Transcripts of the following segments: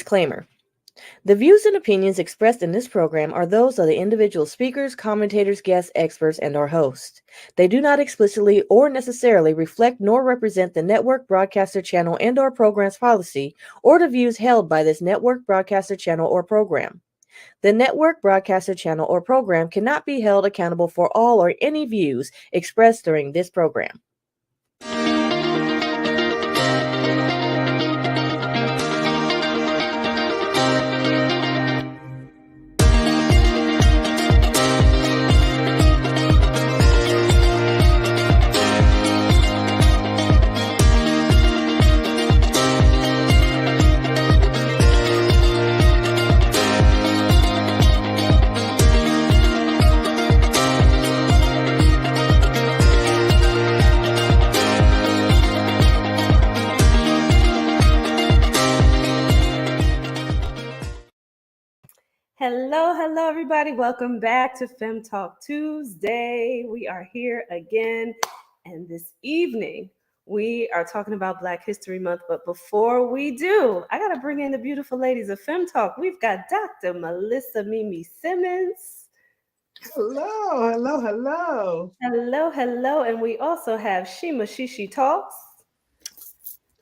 Disclaimer. The views and opinions expressed in this program are those of the individual speakers, commentators, guests, experts, and our hosts. They do not explicitly or necessarily reflect nor represent the network, broadcaster, channel, and/or program's policy or the views held by this network, broadcaster, channel, or program. The network, broadcaster, channel, or program cannot be held accountable for all or any views expressed during this program. Hello, everybody. Welcome back to Fem Talk Tuesday. We are here again, and this evening we are talking about Black History Month. But before we do, I got to bring in the beautiful ladies of Fem Talk. We've got Dr. Melissa Mimi Simmons. Hello. And we also have Shema Shishi Talks.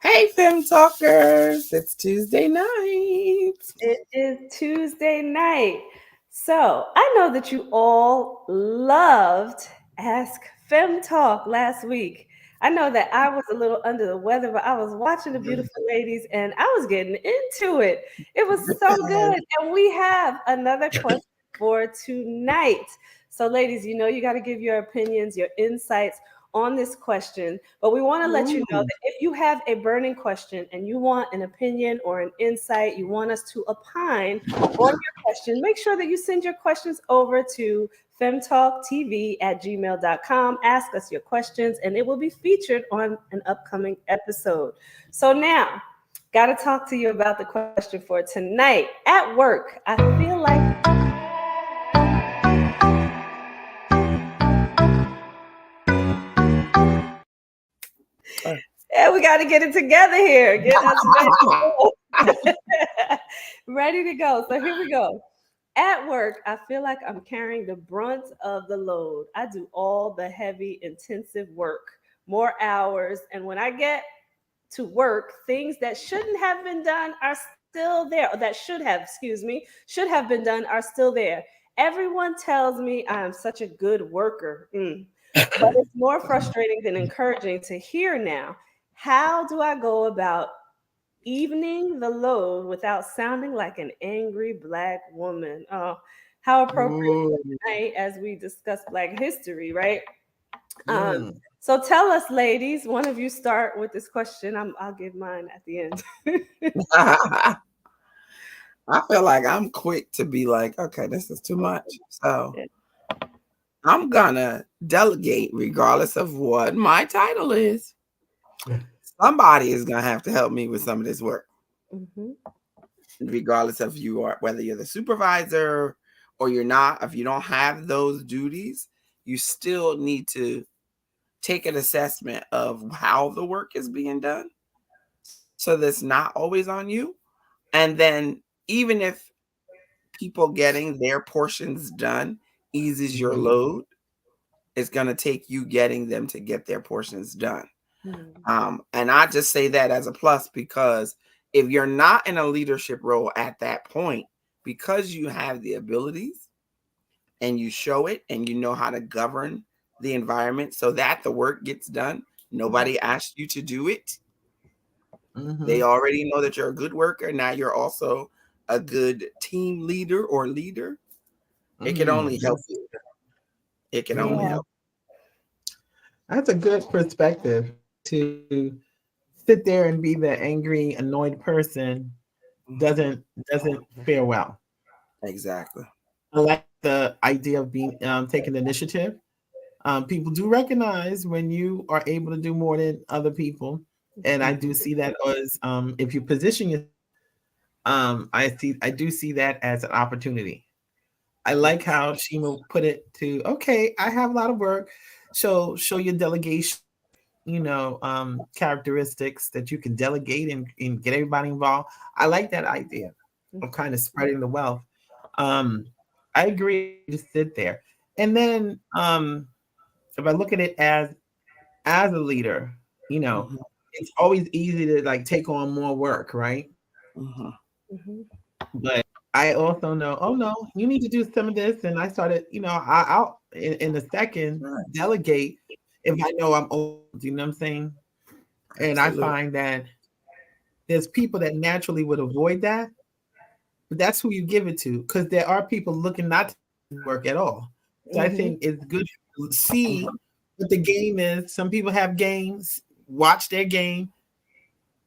Hey, Fem Talkers. It's Tuesday night. It is Tuesday night. So I know that you all loved Ask Fem Talk last week. I know that I was a little under the weather, but I was watching the beautiful ladies and I was getting into it. It was so good. And we have another question for tonight. So ladies, you know, you got to give your opinions, your insights on this question, but we want to let you know that if you have a burning question and you want an opinion or an insight, you want us to opine on your question, make sure that you send your questions over to femtalktv@gmail.com. Ask us your questions and it will be featured on an upcoming episode. So now, got to talk to you about the question for tonight. At work, I feel like yeah, we got to get it together here. Get us ready to go. So here we go. At work, I feel like I'm carrying the brunt of the load. I do all the heavy, intensive work, more hours. And when I get to work, things that shouldn't have been done are still there, or that should have been done are still there. Everyone tells me I am such a good worker. But it's more frustrating than encouraging to hear now. How do I go about evening the load without sounding like an angry Black woman? Oh, how appropriate tonight as we discuss Black history, right? So tell us, ladies, one of you start with this question. I'll give mine at the end. I feel like I'm quick to be like, okay, this is too much. So I'm gonna delegate regardless of what my title is. Somebody is gonna have to help me with some of this work. Regardless of whether you're the supervisor or you're not, if you don't have those duties, you still need to take an assessment of how the work is being done. So that's not always on you. And then even if people getting their portions done eases your load, it's going to take you getting them to get their portions done. And I just say that as a plus, because if you're not in a leadership role at that point, because you have the abilities and you show it and you know how to govern the environment so that the work gets done, nobody asked you to do it. They already know that you're a good worker. Now you're also a good team leader or leader. It can only help you. It can only help. That's a good perspective, to sit there and be the angry, annoyed person doesn't fare well. Exactly. I like the idea of being taking initiative. People do recognize when you are able to do more than other people, and I do see that as if you position yourself. I do see that as an opportunity. I like how Shema put it to, okay, I have a lot of work. So show your delegation characteristics that you can delegate and get everybody involved. I like that idea of kind of spreading the wealth. Um, I agree. Just sit there, and then if I look at it as a leader, you know, Mhm, it's always easy to like take on more work, right? mhm. Mhm. But I also know, oh no, you need to do some of this, and I started, I'll in a second Right. delegate if I know I'm old. You know what I'm saying? And I Absolutely. find that there's people that naturally would avoid that, but that's who you give it to because there are people looking not to work at all. So I Mhm. think it's good to see Mhm. what the game is. Some people have games, watch their game,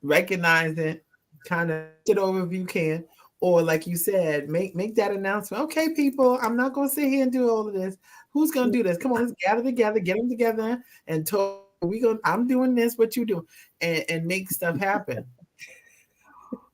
recognize it, kind of it over if you can, or like you said, make that announcement. Okay, people, I'm not going to sit here and do all of this. Who's going to do this? Come on, let's gather together, get them together, and talk. We going. I'm doing this. What you do, and make stuff happen.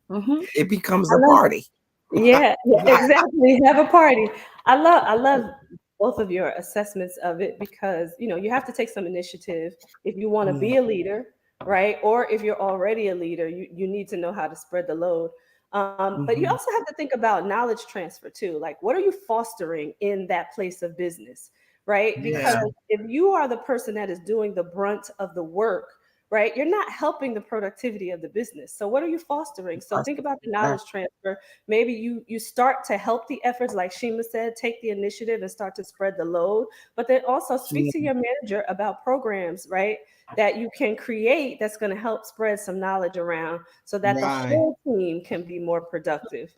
Mhm. It becomes I a love. party. Yeah, yeah, Right. exactly. Have a party. I love both of your assessments of it because you have to take some initiative if you want to Mm, be a leader, right? Or if you're already a leader, you need to know how to spread the load. But you mhm. also have to think about knowledge transfer too. Like, what are you fostering in that place of business, right? Because Yeah. Yes. if you are the person that is doing the brunt of the work, right, you're not helping the productivity of the business. So what are you fostering? So think about the knowledge Exactly. transfer. Maybe you start to help the efforts, like Shima said, take the initiative and start to spread the load. But then also speak Yeah. to your manager about programs, right, that you can create that's going to help spread some knowledge around so that the Right. whole team can be more productive,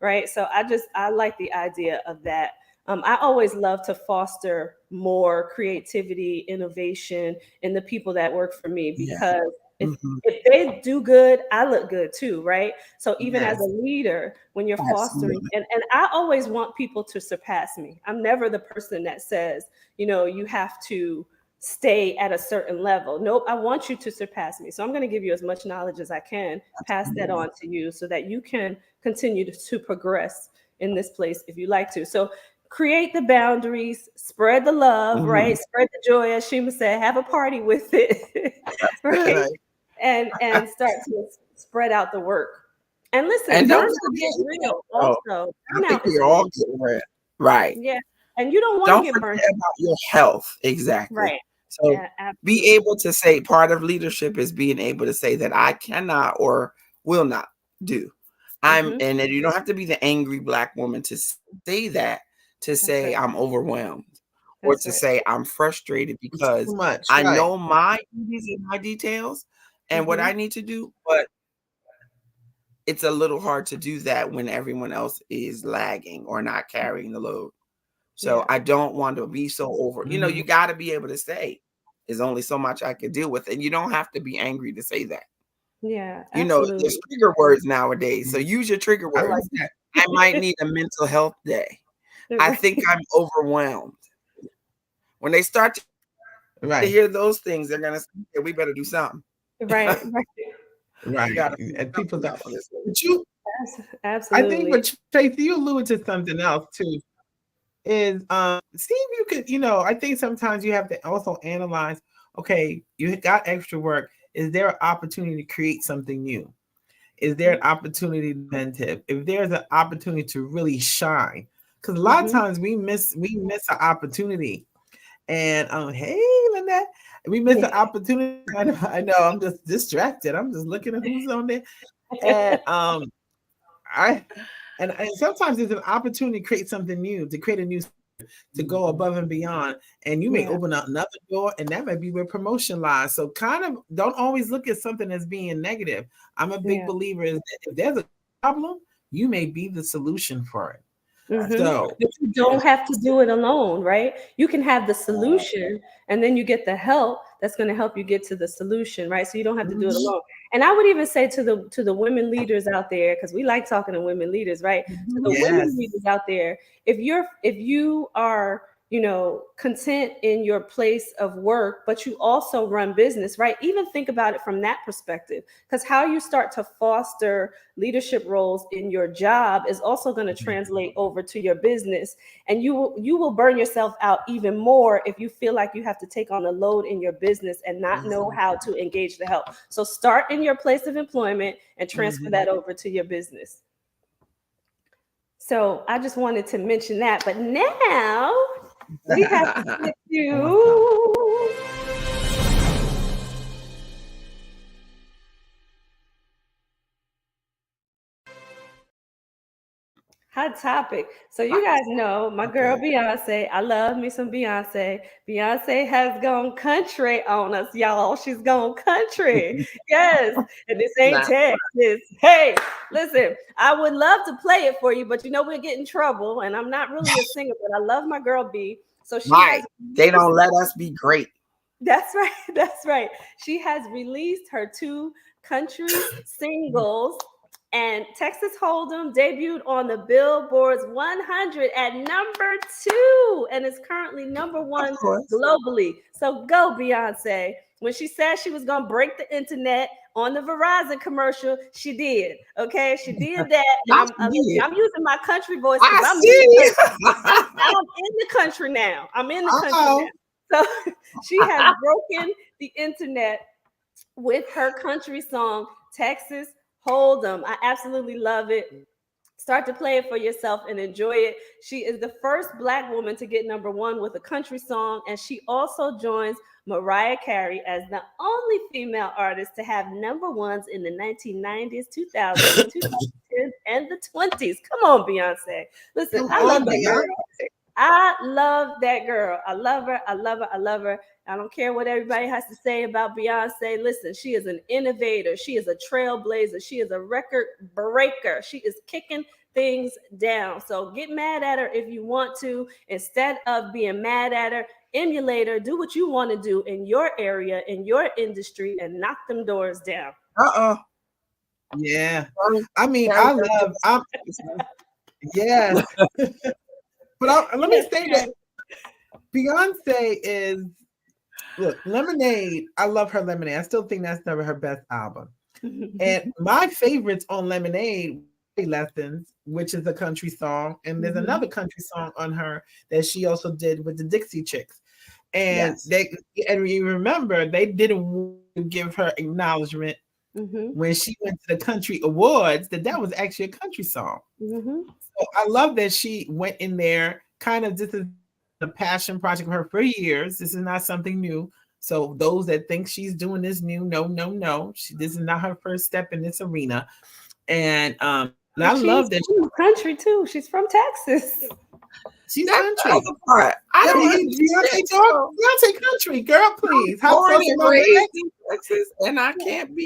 right? So I like the idea of that. I always love to foster more creativity, innovation in the people that work for me Yeah. because if Mhm. if they do good, I look good too, right? So even as a Yes. leader, when you're fostering, Absolutely. and I always want people to surpass me. I'm never the person that says, you have to stay at a certain level. Nope, I want you to surpass me. So I'm going to give you as much knowledge as I can, pass that Absolutely. on to you so that you can continue to progress in this place if you like to. So create the boundaries, spread the love, Mhm. right? Spread the joy, as Shima said, have a party with it, That's right? it. Right. And start to spread out the work. And listen, And don't burnout forget, is real oh, also. I think Burnout is we're all real. getting rid. Right. Yeah. And you don't want to Don't get burnt forget about your health. out. Exactly. Right. So Yeah, be absolutely. able to say part of leadership is being able to say that I cannot or will not do. Hmm. And then you don't have to be the angry black woman to say that, to That's say right. I'm overwhelmed or That's to right. say I'm frustrated It's too because much. I Right. know my duties and my details and what Hmm. I need to do, but it's a little hard to do that when everyone else is lagging or not carrying the load. So Yeah. I don't want to be so over, you Mhm. got to be able to say, there's only so much I can deal with. And you don't have to be angry to say that. Yeah, There's absolutely. trigger words nowadays. So use your trigger I like words. that. I might need a mental health day. I think Right. I'm overwhelmed. When they start to Right. hear those things, they're going to say, "Yeah, we better do something. Right. Right. We Right. got to figure And people something that, out for this." but you, I think, Absolutely. but Tracy, you alluded to something else too. Is see if you could, I think sometimes you have to also analyze. Okay, you got extra work. Is there an opportunity to create something new? Is there an opportunity to be inventive? If there's an opportunity to really shine, because a lot of Mm-hmm. times we miss an opportunity. And hey, Lynette, we miss Yeah. an opportunity. I know. I'm just distracted. I'm just looking at who's on there, and I and sometimes there's an opportunity to create something new, to create a new, to go above and beyond, and you may Yeah. open up another door, and that might be where promotion lies. So kind of don't always look at something as being negative. I'm a big Yeah. believer is that if there's a problem, you may be the solution for it. Mm-hmm. So But you don't have to do it alone, right? You can have the solution and then you get the help that's going to help you get to the solution, right? So you don't have to do it mhm, alone. And I would even say to the women leaders out there, because we like talking to women leaders, right? To the women yes, leaders out there, if you are, content in your place of work, but you also run business, right? Even think about it from that perspective, because how you start to foster leadership roles in your job is also going to translate over to your business. And you will burn yourself out even more if you feel like you have to take on a load in your business and not know how to engage the help. So start in your place of employment and transfer that over to your business. So I just wanted to mention that. But now we have to get to hot topic. So you guys know my girl Beyonce. I love me some Beyonce. Beyonce has gone country on us, y'all. She's gone country. Yes. And this ain't Texas. Hey, listen, I would love to play it for you, but we'll get in trouble. And I'm not really a singer, but I love my girl B. So she has they don't let us be great. That's right. That's right. She has released her 2 country singles, and Texas Hold'em debuted on the Billboard's 100 at number 2 and is currently number 1 globally. So go, Beyonce. When she said she was going to break the internet on the Verizon commercial, she did. Okay, she did that. I'm using my country voice because I'm in the country now. I'm in the country now. So she has broken the internet with her country song, Texas Hold'em. I absolutely love it. Start to play it for yourself and enjoy it. She is the first Black woman to get number 1 with a country song, and she also joins Mariah Carey as the only female artist to have number 1s in the 1990s, 2000s, 2010s, and the 20s. Come on, Beyonce. Listen, I love that girl. I love that girl. I love her. I love her. I love her. I don't care what everybody has to say about Beyonce. Listen, she is an innovator. She is a trailblazer. She is a record breaker. She is kicking things down. So get mad at her if you want to. Instead of being mad at her, emulate her. Do what you want to do in your area, in your industry, and knock them doors down. Yeah. I mean, yeah. But let me say that Beyonce is, look, Lemonade. I love her Lemonade. I still think that's never her best album. And my favorites on Lemonade, Lessons, which is a country song, and there's another country song on her that she also did with the Dixie Chicks. And you remember they didn't want to give her acknowledgement when she went to the country awards that was actually a country song. So I love that she went in there. Kind of, this is a passion project of her for years. This is not something new. So those that think she's doing this new, no. This is not her first step in this arena. And I love that she's country too. She's from Texas. She's country. Beyonce country, girl, please. Born and raised in Texas, and I can't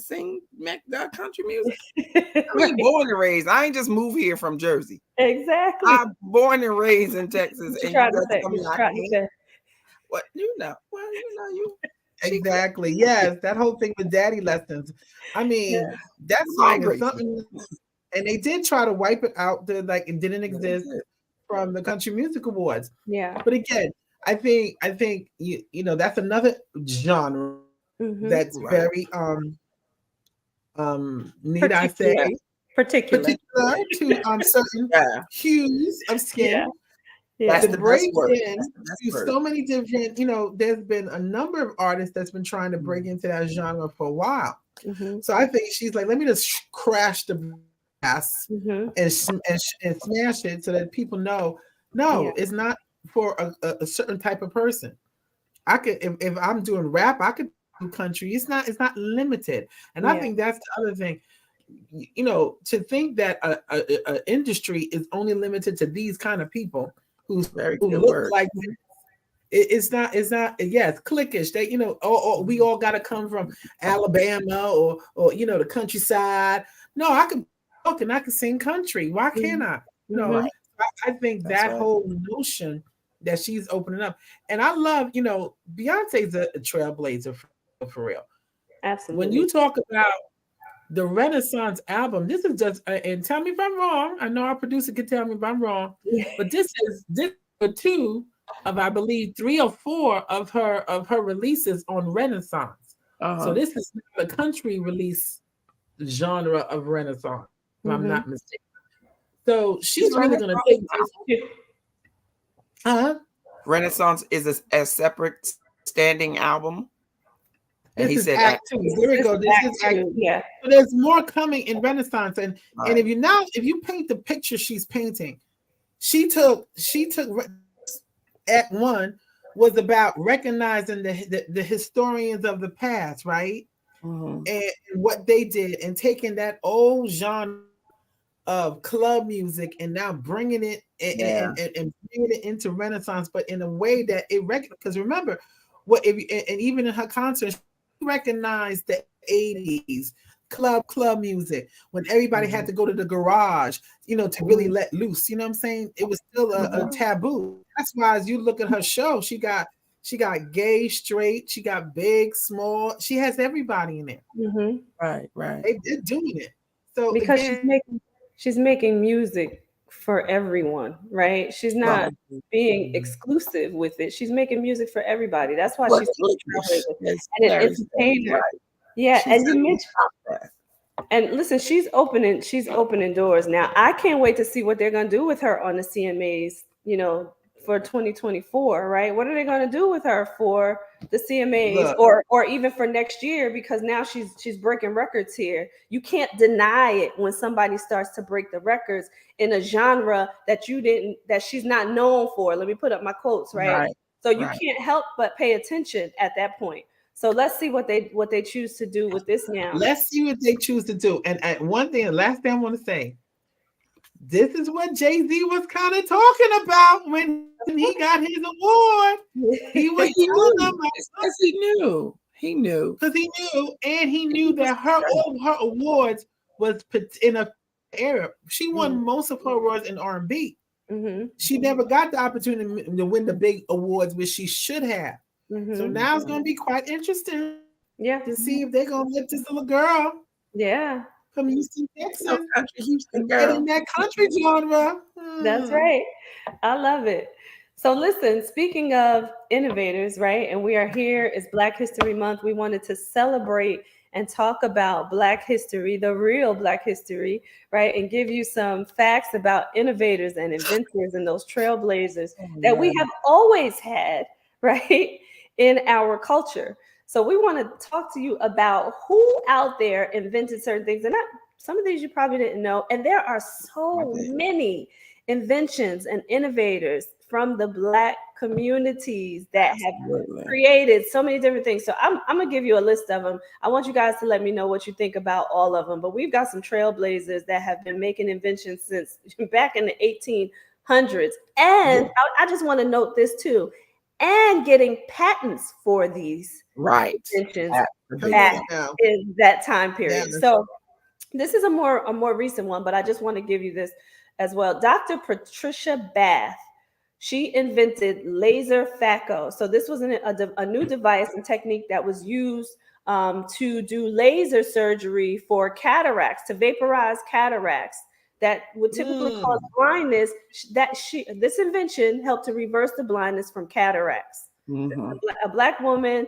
sing that country music. I mean, born and raised. I ain't just moved here from Jersey. Exactly. I'm born and raised in Texas. And you say. What you know? Well, you. Exactly. Yes, that whole thing with Daddy Lessons. I mean, that song is something. And they did try to wipe it out. It didn't exist from the Country Music Awards. Yeah. But again, I think that's another genre that's very need I say particular to certain hues of skin. That's to break in to so many different, there's been a number of artists that's been trying to break into that genre for a while. So I think she's like, let me just crash the ass and smash it so that people know, it's not for a certain type of person. I could, if I'm doing rap, I could do country. It's not limited. And I think that's the other thing. To think that a industry is only limited to these kind of people who look like me, it's not. Yes, cliquish. They, we all got to come from Alabama or the countryside. No, I can talk and I can sing country. Why can't I? I think that whole notion that she's opening up, and I love, Beyonce's a trailblazer for real. Absolutely. When you talk about the Renaissance album, this is just, and tell me if I'm wrong. I know our producer can tell me if I'm wrong, but this two of, I believe, 3 or 4 of her releases on Renaissance. So this is the country release genre of Renaissance, if I'm not mistaken. So she's really going to take this. Renaissance is a separate standing album. And this he is said, Act 2. Here we go. This is Act 2. Yeah. So there's more coming in Renaissance, and right. and if you paint the picture she's painting, she took Act 1 was about recognizing the historians of the past, right? And what they did, and taking that old genre of club music and now bringing it and bringing it into Renaissance, but in a way that it because remember what if and even in her concerts, she recognized the 80s club music when everybody had to go to the garage, to really let loose. You know what I'm saying? It was still a taboo. That's why as you look at her show, she got gay, straight, she got big, small, she has everybody in there. Right. They're doing it. So because again, she's making music for everyone, right? She's not being exclusive with it. She's making music for everybody. That's why she's and it's entertainer. Right. Yeah, and you mentioned, and listen, she's opening doors now. I can't wait to see what they're gonna do with her on the CMAs, for 2024, right? What are they going to do with her for the CMAs or even for next year? Because now she's breaking records here. You can't deny it when somebody starts to break the records in a genre that she's not known for. Let me put up my quotes, right? So you can't help but pay attention at that point. So let's see what they choose to do with this now. Let's see what they choose to do. And one thing, last thing I want to say, this is what Jay-Z was kind of talking about when he got his award. He was telling them because he knew. Because he knew that her awards was in a era. She won most of her awards in R&B. She never got the opportunity to win the big awards, which she should have. So now it's going to be quite interesting, to see if they're going to let this little girl, from Houston, Texas, get in that country genre. That's right. I love it. So listen, speaking of innovators, right? And we are here, it's Black History Month. We wanted to celebrate and talk about Black history, the real Black history, right? And give you some facts about innovators and inventors and those trailblazers that we have always had, right, in our culture. So we want to talk to you about who out there invented certain things. And some of these you probably didn't know. And there are so many inventions and innovators from the Black communities that have created so many different things. So I'm going to give you a list of them. I want you guys to let me know what you think about all of them. But we've got some trailblazers that have been making inventions since back in the 1800s. And I just want to note this too. And getting patents for these inventions in that time period. So this is a more recent one, but I just want to give you this as well. Dr. Patricia Bath, she invented laser phaco. So this was a new device and technique that was used to do laser surgery for cataracts, to vaporize cataracts that would typically cause blindness. This invention helped to reverse the blindness from cataracts. A Black woman,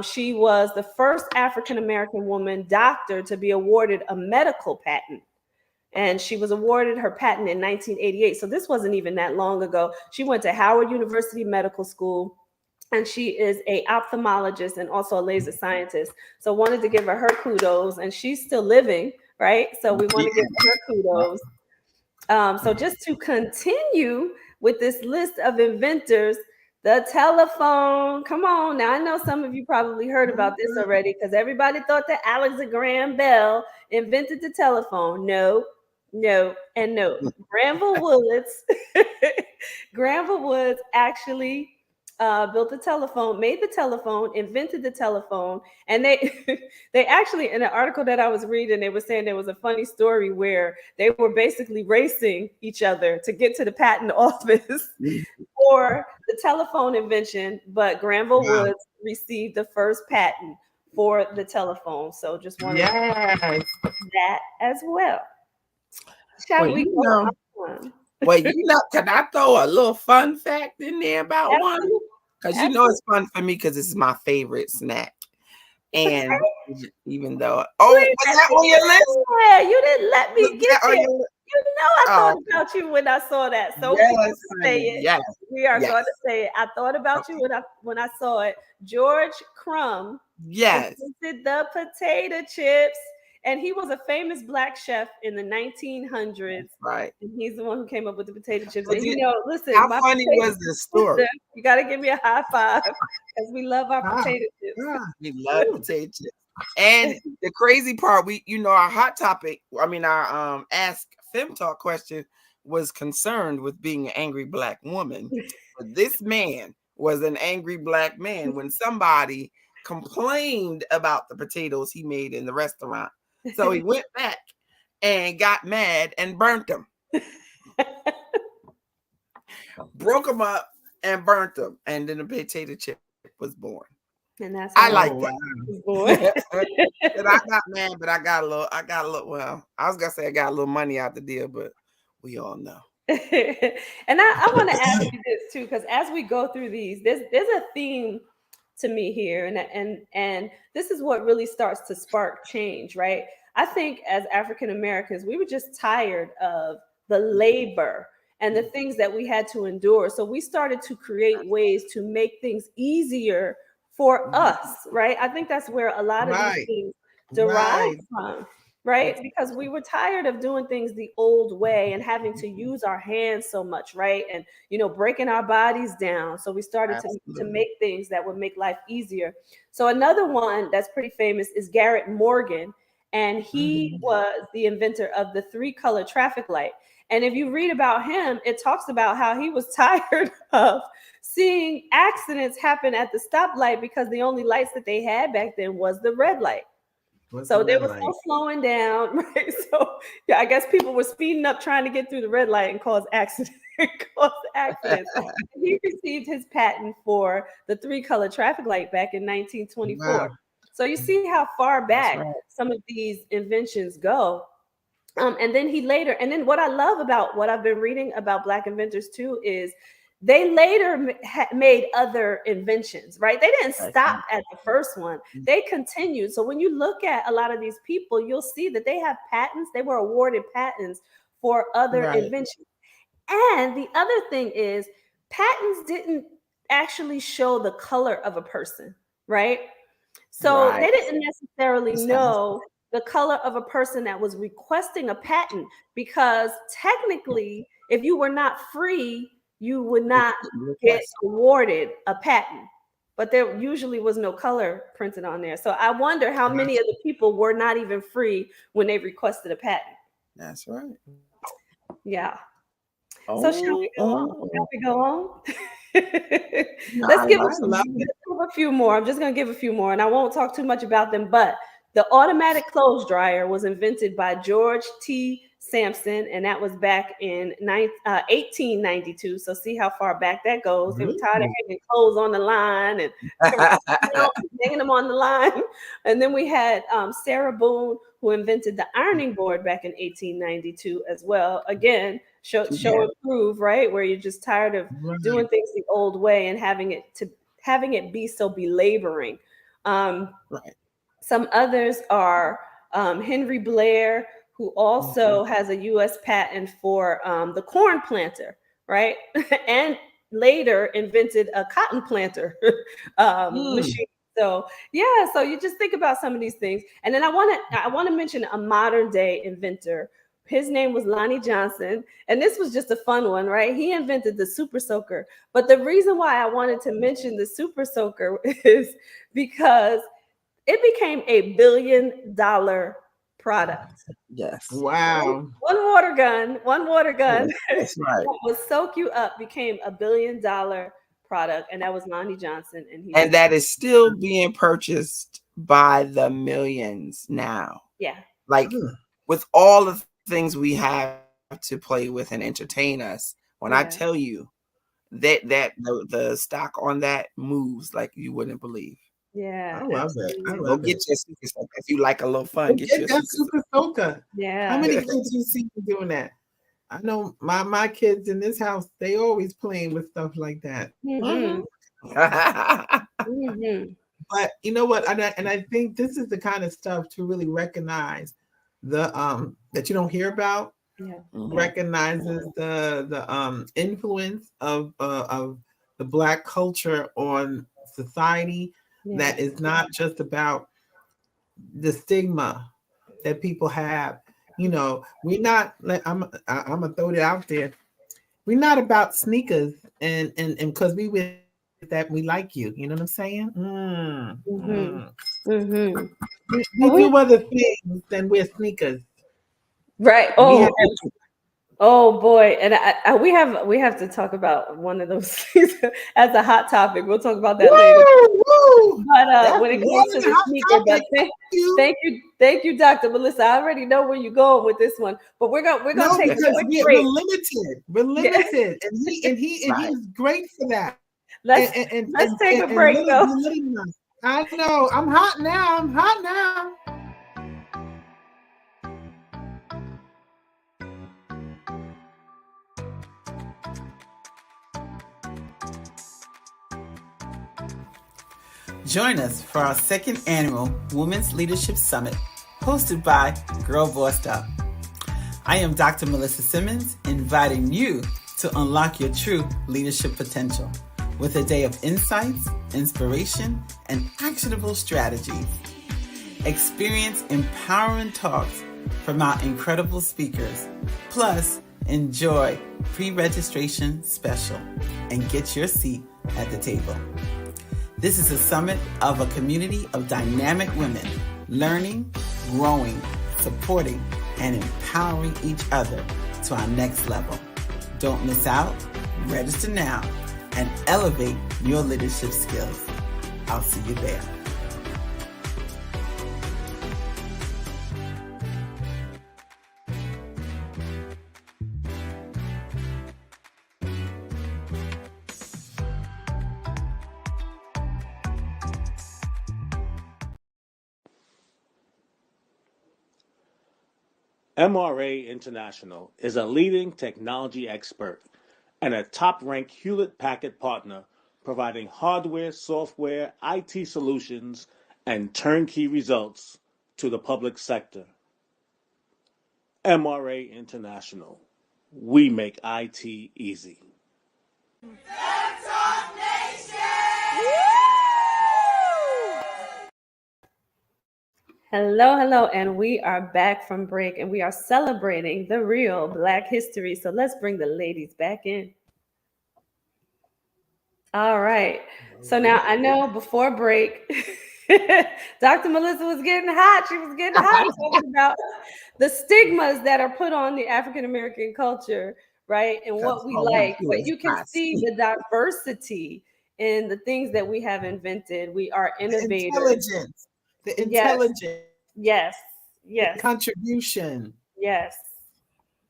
she was the first African-American woman doctor to be awarded a medical patent. And she was awarded her patent in 1988. So this wasn't even that long ago. She went to Howard University Medical School, and she is an ophthalmologist and also a laser scientist. So wanted to give her kudos, and she's still living, right? So we want to give her kudos. So just to continue with this list of inventors, the telephone. Come on. Now, I know some of you probably heard about this already because everybody thought that Alexander Graham Bell invented the telephone. No, and no. Granville Woods actually built the telephone, made the telephone, invented the telephone. And they actually, in an article that I was reading, they were saying there was a funny story where they were basically racing each other to get to the patent office for the telephone invention, but Granville Woods received the first patent for the telephone. So just wanted to that as well. Shall we go on? Well, can I throw a little fun fact in there about one? Absolutely. Because Absolutely. it's fun for me because this is my favorite snack. And even though, Wait, was that on your list? yeah, you didn't let Was me get that on there. your list? You know I thought Oh, about you when I saw that. So we're yes, gonna say honey. it. Yes, We are yes. going to say it. I thought about you Okay. when I saw it. George Crumb Yes. invented the potato chips, and he was a famous black chef in the 1900s. Right. And he's the one who came up with the potato chips. But And how listen, my funny potato was the sister, story? you got to give me a high five because we love our Ah, potato chips. We love potato chips. And the crazy part, our hot topic, our Ask Fem Talk question was concerned with being an angry black woman. But this man was an angry black man when somebody complained about the potatoes he made in the restaurant. So he went back and got mad and burnt them. Broke them up and burnt them. And then the potato chip was born. And that's I how like wow. that. was born. And I got mad, but I got a little, well, I was gonna say I got a little money out the deal, but we all know. And I want to ask you this too, because as we go through these, there's a theme to me here, and this is what really starts to spark change, right? I think as African Americans, we were just tired of the labor and the things that we had to endure. So we started to create ways to make things easier for us, right? I think that's where a lot of these Right. things derive from, right? Because we were tired of doing things the old way and having to use our hands so much, right? And breaking our bodies down. So we started to make things that would make life easier. So another one that's pretty famous is Garrett Morgan, and he was the inventor of the 3-color traffic light. And if you read about him, it talks about how he was tired of seeing accidents happen at the stoplight because the only lights that they had back then was the red light. So they were so slowing down, right? So yeah, I guess people were speeding up trying to get through the red light and cause accidents. He received his patent for the 3-color traffic light back in 1924. Wow. So you see how far back right. some of these inventions go. And then what I love about what I've been reading about Black inventors too is they later made other inventions, right? They didn't stop at the first one. They continued. So when you look at a lot of these people, you'll see that they have patents. They were awarded patents for other inventions. And the other thing is patents didn't actually show the color of a person, right? So they didn't necessarily know the color of a person that was requesting a patent, because technically, if you were not free, you would not get awarded a patent. But there usually was no color printed on there. So I wonder how many of the people were not even free when they requested a patent. That's right. Yeah. Oh, So shall we go on? Shall we go on? No, Let's give a a few more. I'm just going to give a few more, and I won't talk too much about them. But the automatic clothes dryer was invented by George T. Sampson, and that was back in 1892. So see how far back that goes. They were tired of hanging clothes on the line and hanging them on the line. And then we had Sarah Boone, who invented the ironing board back in 1892 as well. Again, show and prove, right? Where you're just tired of doing things the old way and having it be so belaboring. Some others are Henry Blair, who also has a U.S. patent for the corn planter, right? And later invented a cotton planter machine. So yeah, so you just think about some of these things, and then I want to mention a modern day inventor. His name was Lonnie Johnson, and this was just a fun one, right? He invented the super soaker. But the reason why I wanted to mention the super soaker is because it became a $1 billion product. Yes. Wow. One water gun That's right. that would soak you up became a $1 billion product, and that was Lonnie Johnson. And that is still being purchased by the millions now. Yeah. Like with all the things we have to play with and entertain us, when I tell you that the stock on that moves like you wouldn't believe. Yeah. I love it. Go get your super soaker. If you like a little fun, get your that super soaker. Yeah. How many kids you see doing that? I know my kids in this house, they always playing with stuff like that. Mm-hmm. Mhm. Mm-hmm. But you know what? And I think this is the kind of stuff to really recognize the that you don't hear about, Yeah. Mhm. recognizes the influence of the black culture on society, Yeah. that is not just about the stigma that people have. You know, we're not like I'm gonna throw it out there. We're not about sneakers and because we wear sneakers that we like you. You know what I'm saying? Mm-hmm. Mm-hmm. We do other things than wear sneakers. Right. We have Oh boy, and we have to talk about one of those things as a hot topic. We'll talk about that later. woo woo. But That's when it more comes to than a the hot sneaker, but topic. You thank you, Dr. Melissa. I already know where you're going with this one, but we're gonna no, take a because quick we're break. limited. We're Yeah, limited, and Right. he's great for that. let's And and and let's and, take and, a and break little though. belittling us. I know. I'm hot now. I'm hot now. Join us for our second annual Women's Leadership Summit, hosted by Girl Bossed Up. I am Dr. Melissa Simmons, inviting you to unlock your true leadership potential with a day of insights, inspiration, and actionable strategies. Experience empowering talks from our incredible speakers. Plus, enjoy pre-registration special and get your seat at the table. This is a summit of a community of dynamic women learning, growing, supporting, and empowering each other to our next level. Don't miss out. Register now and elevate your leadership skills. I'll see you there. MRA International is a leading technology expert and a top-ranked Hewlett-Packard partner providing hardware, software, IT solutions, and turnkey results to the public sector. MRA International. We make IT easy. Hello, hello, and we are back from break, and we are celebrating the real Black history. So let's bring the ladies back in. All right. So now I know before break, Dr. Melissa was getting hot. She was getting hot talking about the stigmas that are put on the African American culture, right? And Because what we all we like. do But is you can buy see the sneakers. diversity in the things that we have invented. We are The innovators. intelligence, the Yes, intelligence, yes, the yes, contribution. yes.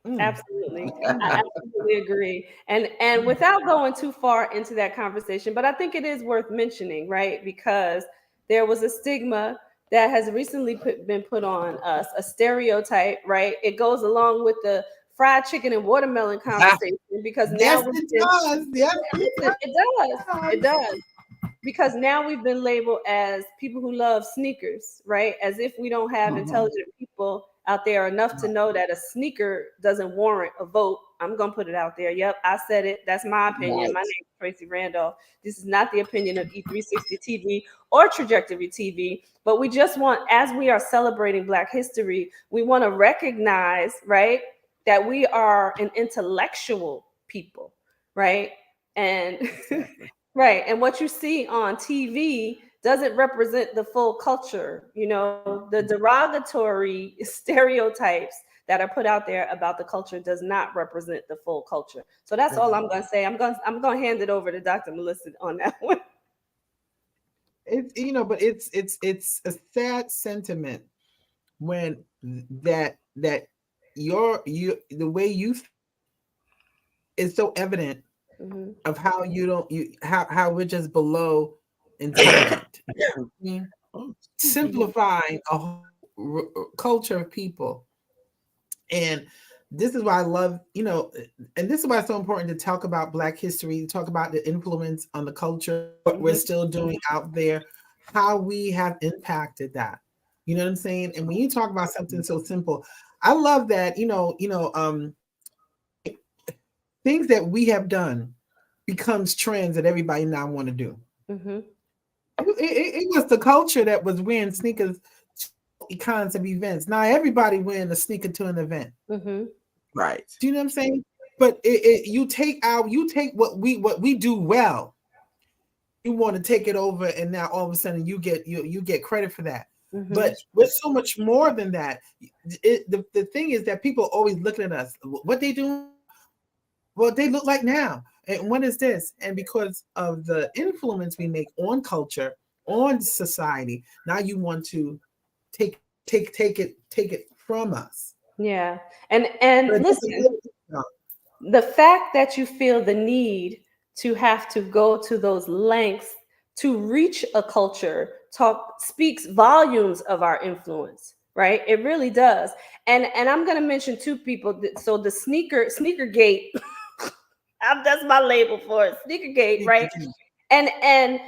Mm. Absolutely. I absolutely agree. And without going too far into that conversation, but I think it is worth mentioning, right? Because there was a stigma that has recently been put on us, a stereotype, right? It goes along with the fried chicken and watermelon conversation because now Yes, we've it been does. Yes, it listen, it does. It does. does because now we've been labeled as people who love sneakers, right? As if we don't have Mhm. intelligent people out there enough to know that a sneaker doesn't warrant a vote. I'm gonna put it out there. Yep, I said it. That's my opinion. Right. My name is Tracie Randolph. This is not the opinion of E360 TV or Trajectory TV, but we just want, as we are celebrating Black history, we want to recognize, right, that we are an intellectual people, right? And Exactly. right. And what you see on TV doesn't represent the full culture. You know, the derogatory stereotypes that are put out there about the culture does not represent the full culture. So that's all I'm going to say. I'm going to hand it over to Dr. Melissa on that one. It's but it's a sad sentiment when that you the way you is so evident Mhm. of how you don't you how we're just below intelligent. I mean, Oh, excuse me. Mhm. simplifying a whole culture of people, and this is why I love, and this is why it's so important to talk about Black history, talk about the influence on the culture, what we're still doing out there, how we have impacted that. You know what I'm saying? And when you talk about something so simple, I love that, things that we have done becomes trends that everybody now want to do. Mm-hmm. It was the culture that was wearing sneakers to kinds of events. Now everybody wearing a sneaker to an event. Mm-hmm. Right. Do you know what I'm saying? But you take what we do well. You want to take it over, and now all of a sudden you get credit for that. Mm-hmm. But we're so much more than that. The thing is that people are always looking at us. What they do, what they look like now, and what is this? And because of the influence we make on culture, on society, now you want to take it from us. Yeah. And But listen, the fact that you feel the need to have to go to those lengths to reach a culture speaks volumes of our influence, right? It really does. And I'm going to mention two people. So the sneaker gate, that's my label for it, sneaker gate, right? And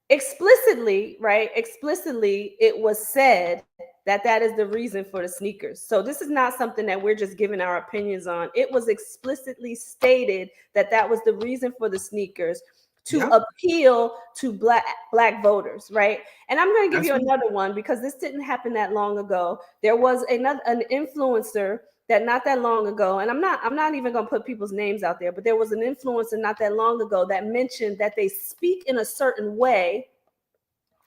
explicitly, right? Explicitly, it was said that is the reason for the sneakers. So this is not something that we're just giving our opinions on. It was explicitly stated that was the reason for the sneakers, to appeal to black voters, right? And I'm going to give you another one, because this didn't happen that long ago. There was an influencer that not that long ago, and I'm not even going to put people's names out there, but there was an influencer not that long ago that mentioned that they speak in a certain way,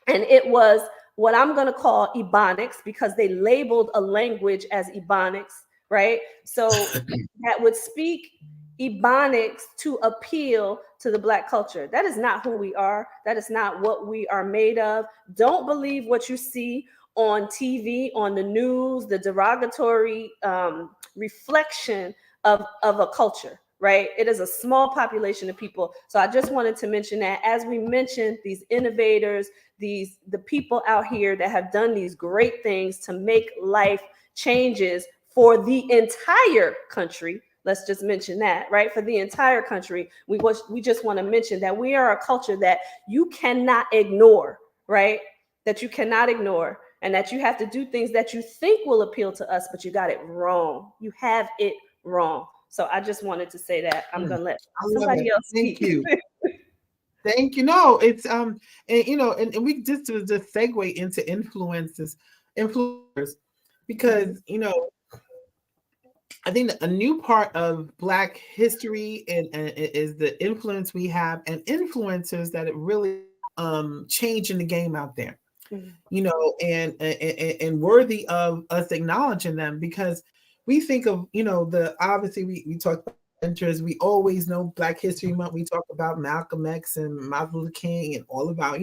and it was what I'm going to call Ebonics, because they labeled a language as Ebonics, right? So that would speak Ebonics to appeal to the Black culture. That is not who we are. That is not what we are made of. Don't believe what you see on TV, on the news, the derogatory reflection of a culture, right? It is a small population of people. So I just wanted to mention that, as we mentioned, these innovators, the people out here that have done these great things to make life changes for the entire country. Let's just mention that, right? For the entire country, we just want to mention that we are a culture that you cannot ignore, right? That you cannot ignore, and that you have to do things that you think will appeal to us, but you got it wrong. You have it wrong. So I just wanted to say that. I'm gonna let somebody else speak. Thank you. Thank you. No, it's and and we just segue into influencers, because I think a new part of Black history and is the influence we have, and influencers that it really changing the game out there. And worthy of us acknowledging them, because we think of obviously we talk about mentors. We always know Black History Month. We talk about Malcolm X and Martin Luther King and all about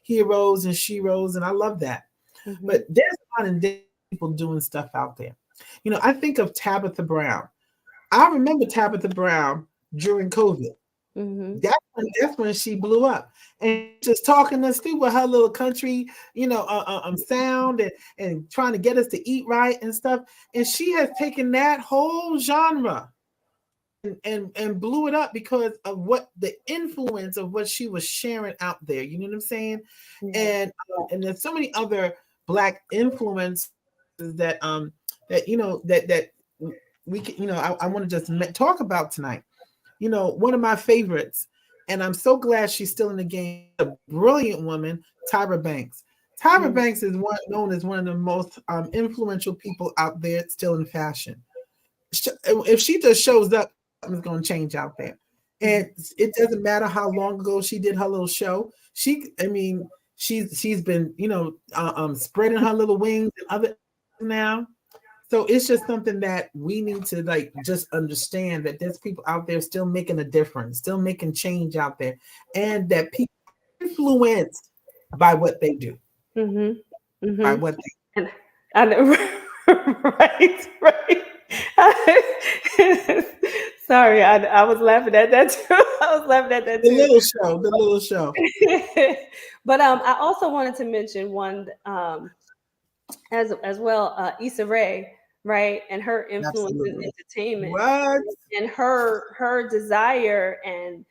heroes and sheroes, and I love that. Mm-hmm. But there's a lot of people doing stuff out there. I think of Tabitha Brown. I remember Tabitha Brown during COVID. Mm-hmm. That's when she blew up, and just talking us through with her little country, sound and trying to get us to eat right and stuff. And she has taken that whole genre and blew it up because of what the influence of what she was sharing out there. You know what I'm saying? Yeah. And there's so many other Black influences that that we can I want to just talk about tonight. One of my favorites, and I'm so glad she's still in the game, a brilliant woman, Tyra Banks. Tyra Banks is known as one of the most influential people out there still in fashion. If she just shows up, something's going to change out there. And it doesn't matter how long ago she did her little show. She's been spreading her little wings and other now. So it's just something that we need to just understand, that there's people out there still making a difference, still making change out there, and that people are influenced by what they do. Mm-hmm. Mm-hmm. By what they do. I know, right. Sorry, I was laughing at that too. The little show. But I also wanted to mention one as well, Issa Rae. right? And her influence in Absolutely. entertainment, What? and her desire and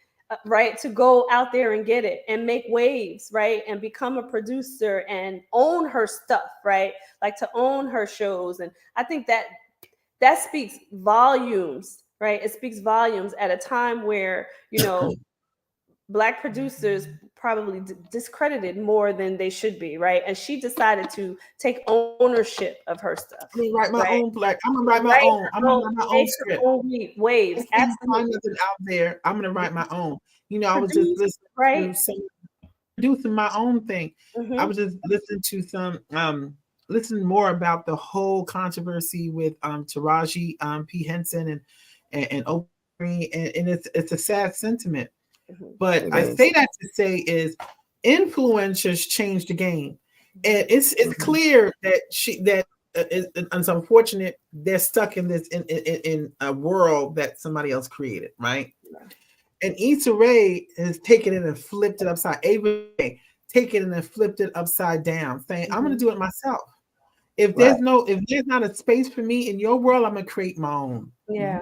right, to go out there and get it and make waves, right, and become a producer and own her stuff, right, like to own her shows. And I think that that speaks volumes, right? It speaks volumes at a time where, Black producers probably discredited more than they should be, right? And she decided to take ownership of her stuff, I'm gonna write my right? own black. I'm gonna write my Write own. her I'm gonna own, write my own make her script. own I waves. can't find Absolutely. nothing out there. I'm gonna write my own. I was just Produce, listening right? to some producing my own thing. I Mm-hmm. was just listening to some listening more about the whole controversy with Taraji P. Henson and Oprah, and it's a sad sentiment. Mm-hmm. But I say that to say is influencers change the game. And it's clear that it's unfortunate they're stuck in this in a world that somebody else created, right? And Issa Rae has taken it and flipped it upside. Ava Rae taken it and flipped it upside down, saying, "I'm going to do it myself. If there's not a space for me in your world, I'm going to create my own." Yeah.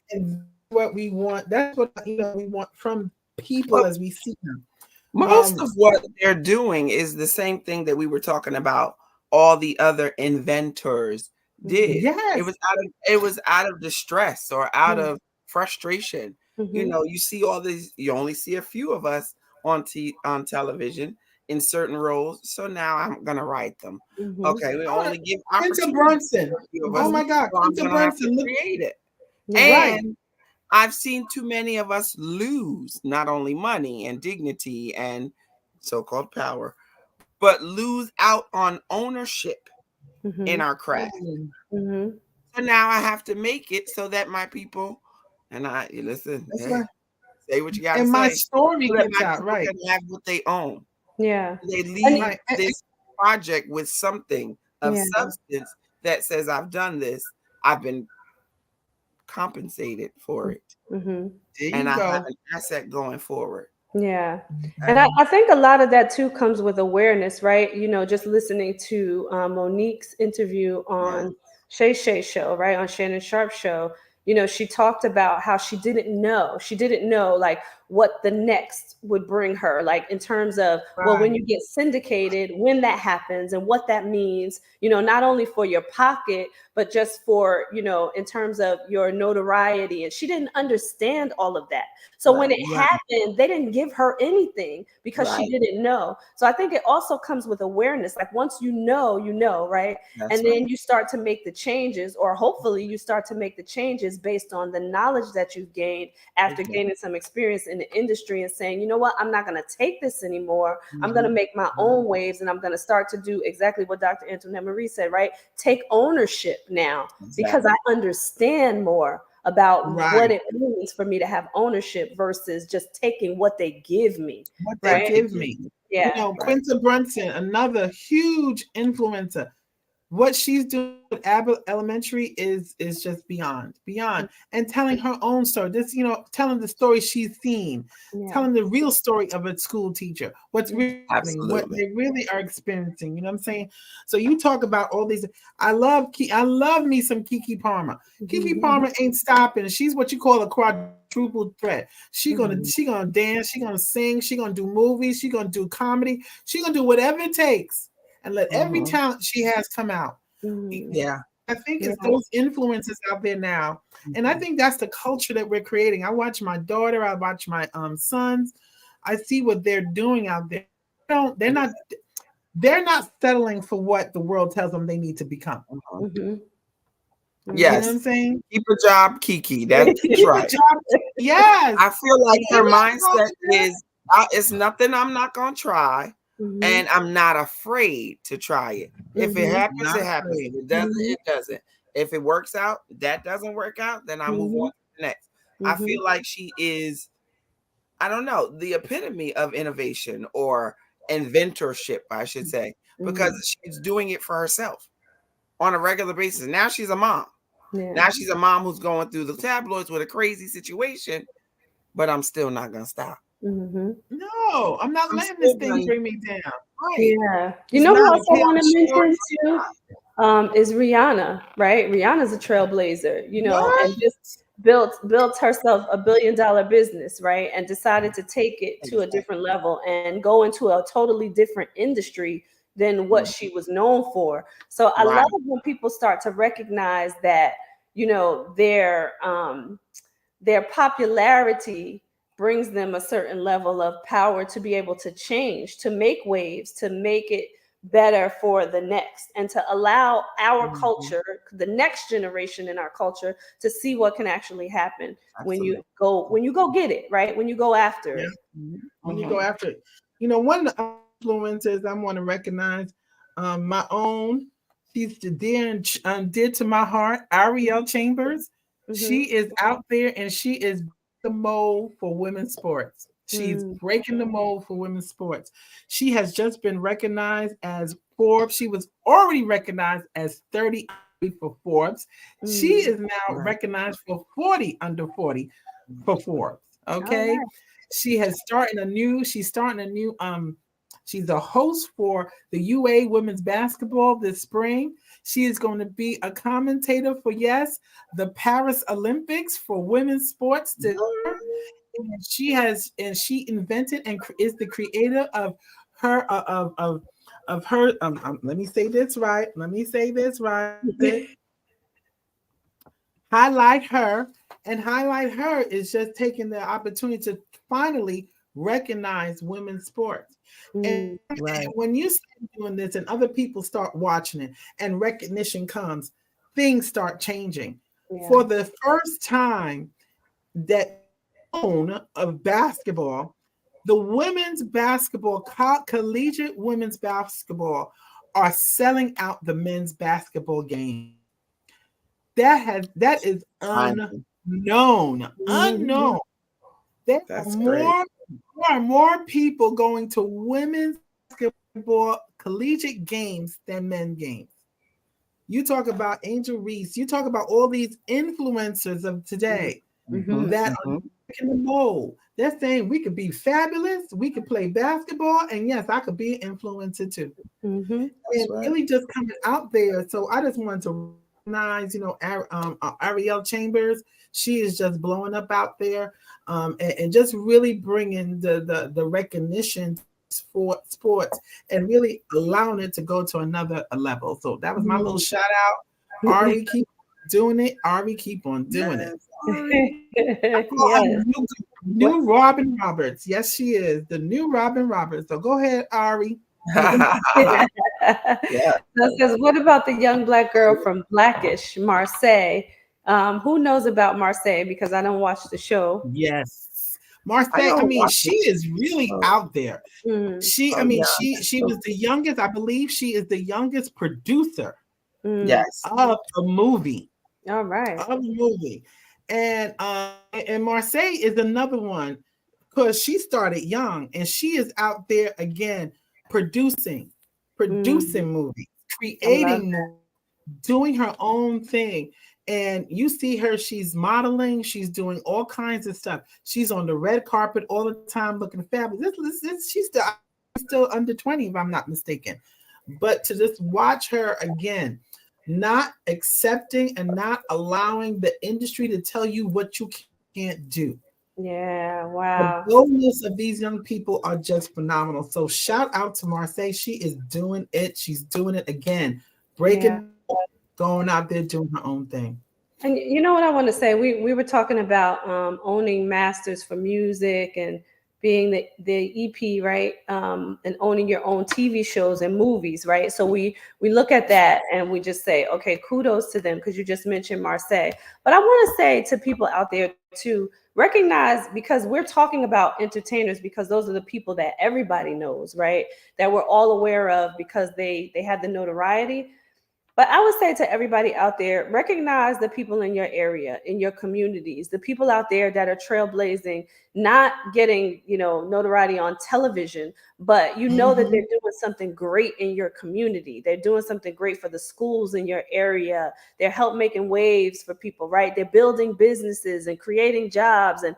And what we want, that's what we want from people Well, as we see them. most of what they're doing is the same thing that we were talking about. All the other inventors did. Yes. It was out of distress or out of frustration. You see all these. You only see a few of us on television in certain roles. So now I'm gonna write them. Okay, we only give Quinta Brunson. Oh my God, so I'm Quinta gonna have to Brunson. create it. Right. And I've seen too many of us lose not only money and dignity and so-called power, but lose out on ownership in our craft. Mm-hmm. So now I have to make it so that my people, and you listen, Right. say what you got to And my say, story so that gets my out, people right? can have what they own. Yeah. They leave Right. this project with something of substance that says, I've done this. I've been compensated for it. Mm-hmm. There And you I go. have an asset going forward. Yeah. And I think a lot of that too comes with awareness, right? Just listening to Monique's interview on Shay Shay show, right? On Shannon Sharp's show, she talked about how she didn't know like what the next would bring her, like in terms of, well, when you get syndicated, when that happens and what that means, not only for your pocket, but just for, in terms of your notoriety. And she didn't understand all of that. So when it happened, they didn't give her anything because she didn't know. So I think it also comes with awareness. Like once you know, right? And then you start to make the changes, or hopefully you start to make the changes based on the knowledge that you've gained after gaining some experience in the industry and saying, you know what, I'm not going to take this anymore. I'm going to make my own waves, and I'm going to start to do exactly what Dr. Antoinette Marie said, right? Take ownership now because I understand more about what it means for me to have ownership versus just taking what they give me. What they give me. Yeah. Quinta Brunson, another huge influencer. What she's doing with Abbott Elementary is just beyond, and telling her own story. This, telling the story she's seen, telling the real story of a school teacher, what's really happening, what they really are experiencing. You know what I'm saying? So you talk about all these. I love me some Keke Palmer. Keke Palmer ain't stopping. She's what you call a quadruple threat. She gonna dance. She gonna sing. She gonna do movies. She gonna do comedy. She gonna do whatever it takes. And let every talent she has come out. Yeah. I think it's those influences out there now. And I think that's the culture that we're creating. I watch my daughter, I watch my sons. I see what they're doing out there. They're not settling for what the world tells them they need to become. Yes. You know what I'm saying? Keep a job, Kiki. That's right. Yes. I feel like her mindset is it's nothing I'm not gonna try. And I'm not afraid to try it. If it happens, it happens. If it doesn't, it doesn't. If it works out, that doesn't work out, then I move on to the next. I feel like she is, I don't know, the epitome of innovation or inventorship, I should say, because she's doing it for herself on a regular basis. Now she's a mom. Now she's a mom who's going through the tabloids with a crazy situation, but I'm still not going to stop. No, I'm not letting this thing bring me down. Yeah. You know who else I want to mention too? is Rihanna, right? Rihanna's a trailblazer, What? and just built herself a $1 billion business, right? And decided to take it to a different level and go into a totally different industry than what Mm. she was known for. So I Right. love when people start to recognize that, their popularity brings them a certain level of power to be able to change, to make waves, to make it better for the next, and to allow our Mhm. culture, the next generation in our culture, to see what can actually happen when you Absolutely. go get it, right? When you go after Yeah. it. When you Mhm. go after it. One of the influences I want to recognize, my own, she's the dear to my heart, Ariel Chambers. Hmm. She is out there and she is the mold for women's sports. She's Mm, breaking the mold for women's sports. She has just been recognized as Forbes. She was already recognized as 30 for Forbes. She mm. is now Right. recognized for 40 under 40 for Forbes. All Okay. right. She's starting a new she's a host for the UA women's basketball this spring. She is going to be a commentator for the Paris Olympics for women's sports this year. And she invented and is the creator of her of her let me say this right. Let me say this right. Highlight her, and highlight her is just taking the opportunity to finally recognize women's sports. And Mm, Right. when you start doing this and other people start watching it and recognition comes, things start changing. For yeah. the first time that known of basketball, the women's basketball, collegiate women's basketball, are selling out the men's basketball game. That is Finally. unknown. Mhm. Unknown. There are That's great. more people going to women's basketball collegiate games than men games. You talk about Angel Reese, you talk about all these influencers of today Mhm. Mhm. that are Mhm. breaking the mold. They're saying we could be fabulous, we could play basketball, and yes, I could be an influencer too. Mhm. And That's right. really just coming out there. So I just wanted to recognize, Ariel Chambers. She is just blowing up out there, and just really bringing the recognition for sports and really allowing it to go to another level. So that was my little Mhm. shout out. Ari, keep doing it. Ari, keep on doing it. Yes, Ari. Oh, I'm Yes. What? new Robin Roberts. Yes, she is the new Robin Roberts. So go ahead, Ari. Yeah. That says, what about the young black girl from Blackish, Marseille? Who knows about Marseille? Because I don't watch the show. Yes. I Marseille, I don't mean, watch she it. is really Oh, out there. Mm, She, I oh mean, yeah. she was the youngest, I believe she is the youngest producer mm. Yes. of a movie. All right. Of a movie. And Marseille is another one because she started young and she is out there again producing, Mm, producing movies, I love creating movies, doing her own thing. And you see her, she's modeling, she's doing all kinds of stuff. She's on the red carpet all the time looking fabulous. She's still under 20, if I'm not mistaken. But to just watch her again, not accepting and not allowing the industry to tell you what you can't do. Yeah. The Wow. boldness of these young people are just phenomenal. So shout out to Marseille. She is doing it. She's doing it again, Yeah. breaking, going out there doing her own thing. And you know what I want to say? We were talking about owning masters for music and being the EP, right? And owning your own TV shows and movies, right? So we look at that and we just say, okay, kudos to them because you just mentioned Marseille. But I want to say to people out there to recognize, because we're talking about entertainers because those are the people that everybody knows, right? That we're all aware of because they have the notoriety. But I would say to everybody out there, recognize the people in your area, in your communities, the people out there that are trailblazing, not getting, notoriety on television, but you know that they're Mhm. doing something great in your community. They're doing something great for the schools in your area. They're help making waves for people, right? They're building businesses and creating jobs, and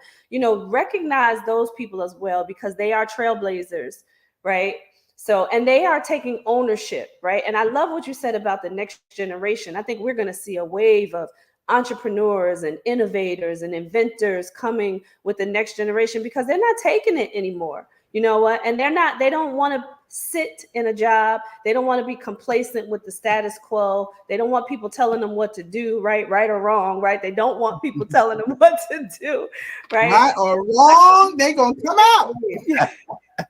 recognize those people as well because they are trailblazers, right? So, and they are taking ownership, right? And I love what you said about the next generation. I think we're going to see a wave of entrepreneurs and innovators and inventors coming with the next generation because they're not taking it anymore. You know what? And they don't want to sit in a job. They don't want to be complacent with the status quo. They don't want people telling them what to do, right or wrong, right? They don't want people telling them what to do, right? Right or wrong, they're going to come out. They're going to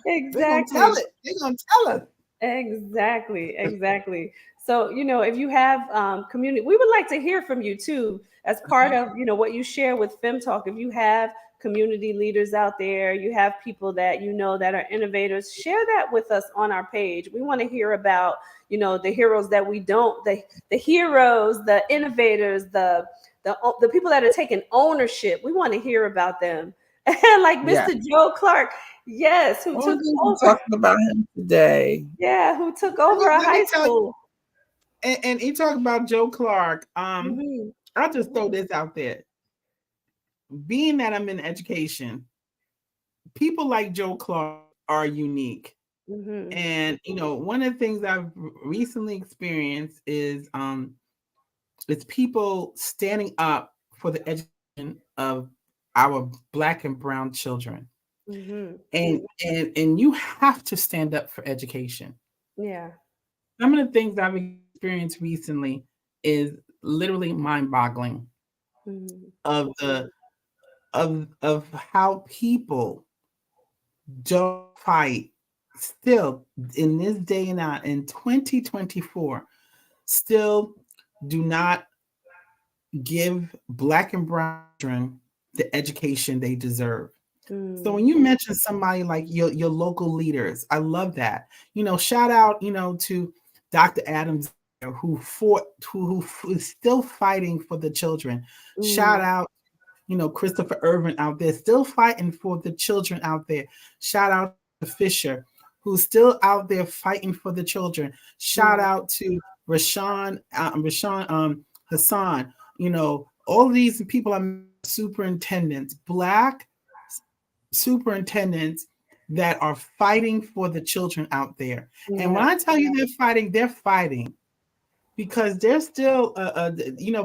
Exactly. tell it. They're going to tell us. Exactly. So, if you have community, we would like to hear from you too, as part of, what you share with Fem Talk. If you have community leaders out there, you have people that that are innovators, share that with us on our page. We want to hear about, the heroes that we don't, the heroes, the innovators, the people that are taking ownership. We want to hear about them. And like Mr. Joe Clark, yes, who took over. Talking about him today. Yeah, who took over a high school. And he talked about Joe Clark. Mm-hmm. I'll just throw this out there. Being that I'm in education, people like Joe Clark are unique. Mm-hmm. And one of the things I've recently experienced is it's people standing up for the education of our Black and brown children. Mm-hmm. And you have to stand up for education. Yeah. Some of the things I've experienced recently is literally mind-boggling. Mm-hmm. of how people don't fight still in this day and age in 2024, still do not give Black and brown children the education they deserve. So when you mention somebody like your local leaders, I love that. Shout out, to Dr. Adams, who is still fighting for the children. Shout out, Christopher Irvin out there, still fighting for the children out there. Shout out to Fisher, who's still out there fighting for the children. Shout out to Rashawn Hassan. All of these people are superintendents, Black superintendents that are fighting for the children out there. Yeah. And when I tell you they're fighting because they're still,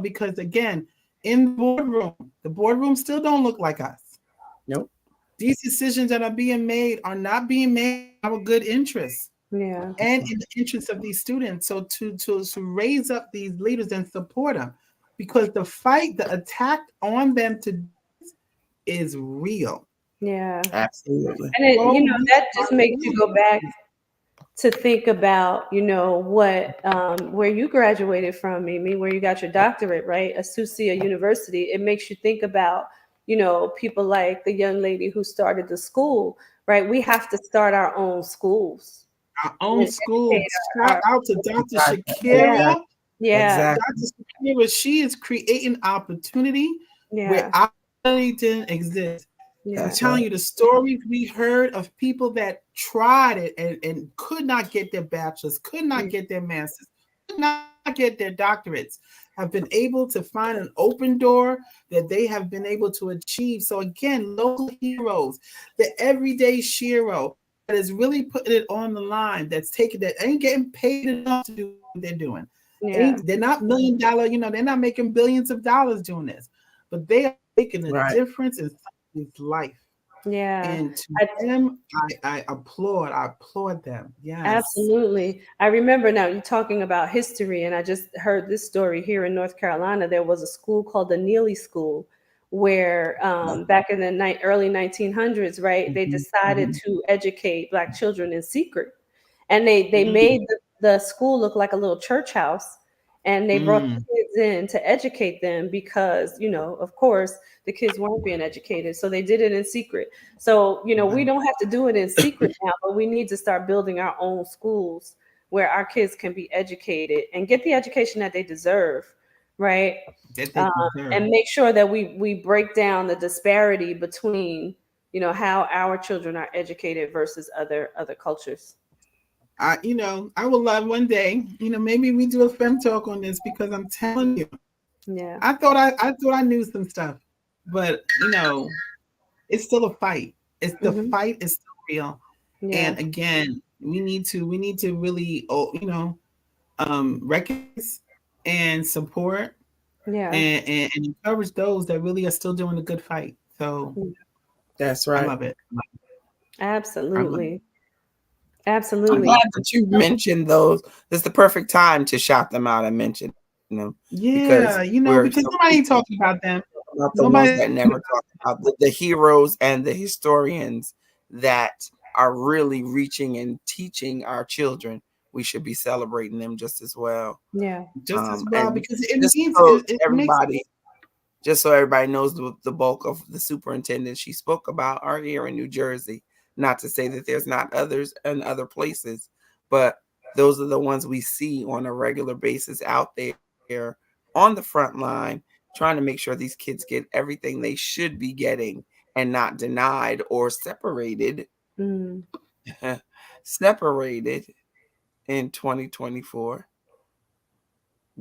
because again, in the boardroom still don't look like us. Nope. These decisions that are being made are not being made in our good interests. Yeah. And in the interest of these students. So to raise up these leaders and support them, because the fight, the attack on them is real. Yeah, absolutely. And that just makes you go back to think about, what where you graduated from, Mimi, where you got your doctorate, right? Azusa University. It makes you think about, people like the young lady who started the school, right? We have to start our own schools. Our own schools. Shout out to Dr. Shakira. Yeah. Dr. Shakira, she is creating opportunity where opportunity didn't exist. I'm telling you the stories we heard of people that tried it and could not get their bachelor's, could not get their master's, could not get their doctorates, have been able to find an open door that they have been able to achieve. So again, local heroes, the everyday Shiro that is really putting it on the line, that ain't getting paid enough to do what they're doing. Yeah. They're not $1 million, they're not making billions of dollars doing this, but they are making a difference in somebody's life. Yeah. And to them, I applaud them. Yes. Absolutely. I remember now you talking about history, and I just heard this story here in North Carolina. There was a school called the Neely School where back in the early 1900s, right, they decided to educate Black children in secret. And they made the school look like a little church house. And they brought the kids in to educate them because, of course, the kids weren't being educated. So they did it in secret. So, we don't have to do it in secret now, but we need to start building our own schools where our kids can be educated and get the education that they deserve, right? And make sure that we break down the disparity between, how our children are educated versus other cultures. I would love one day, maybe we do a Fem Talk on this, because I'm telling you, I thought I knew some stuff, but it's still a fight. The fight is still real, Yeah. And again, we need to really, recognize and support Yeah. and encourage those that really are still doing a good fight. So That's I right. love it. I love it. Absolutely. I'm Absolutely. glad that you mentioned those. It's the perfect time to shout them out and mention them because Yeah, we're so because quick nobody ain't talking about them. about the ones Nobody. that never talk about the heroes and the historians that are really reaching and teaching our children. We should be celebrating them just as well. Just as well, because And it means just so it makes everybody, just so everybody knows, the bulk of the superintendents she spoke about are here in New Jersey. Not to say that there's not others in other places, but those are the ones we see on a regular basis out there on the front line, trying to make sure these kids get everything they should be getting and not denied or separated. Mm. Separated in 2024,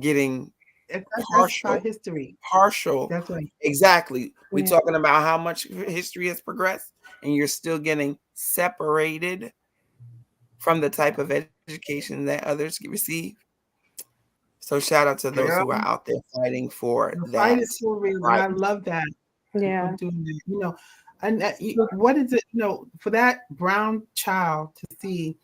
getting that's our partial history. partial. That's right. Exactly. We Yeah. talking about how much history has progressed and you're still getting separated from the type of education that others receive. So shout out to those who are Girl, out there fighting for the fight that is still real, and right. I love that people Yeah. doing that. And what is it? For that brown child to see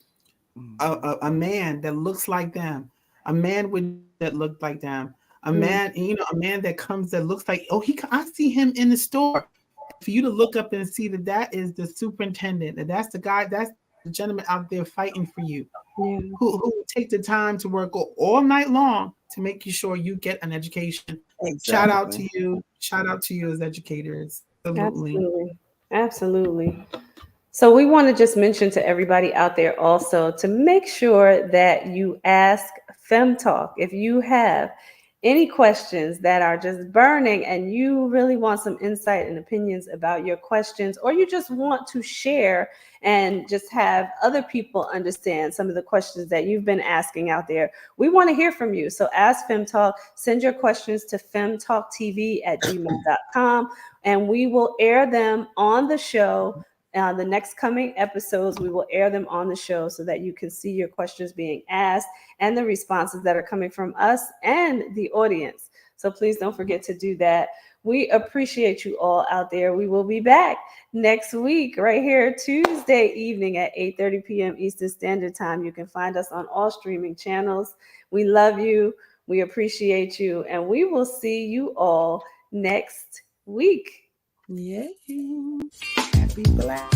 a man that looks like them, a man with that looked like them, a Mm. man, a man that comes that looks like, oh, I see him in the store. For you to look up and see that is the superintendent, and that's the guy, that's the gentleman out there fighting for you, Yeah. who take the time to work all night long to make you sure you get an education. Shout out Exactly. to you. Shout out to you as educators. Absolutely. Absolutely. Absolutely. So we want to just mention to everybody out there also to make sure that you ask Fem Talk if you have any questions that are just burning and you really want some insight and opinions about your questions, or you just want to share and just have other people understand some of the questions that you've been asking out there. We want to hear from you. So ask Fem Talk, send your questions to femtalktv@gmail.com, and we will air them on the show. The next coming episodes, we will air them on the show so that you can see your questions being asked and the responses that are coming from us and the audience. So please don't forget to do that. We appreciate you all out there. We will be back next week right here Tuesday evening at 8:30 p.m. Eastern Standard Time. You can find us on all streaming channels. We love you. We appreciate you. And we will see you all next week. Yay. Happy Black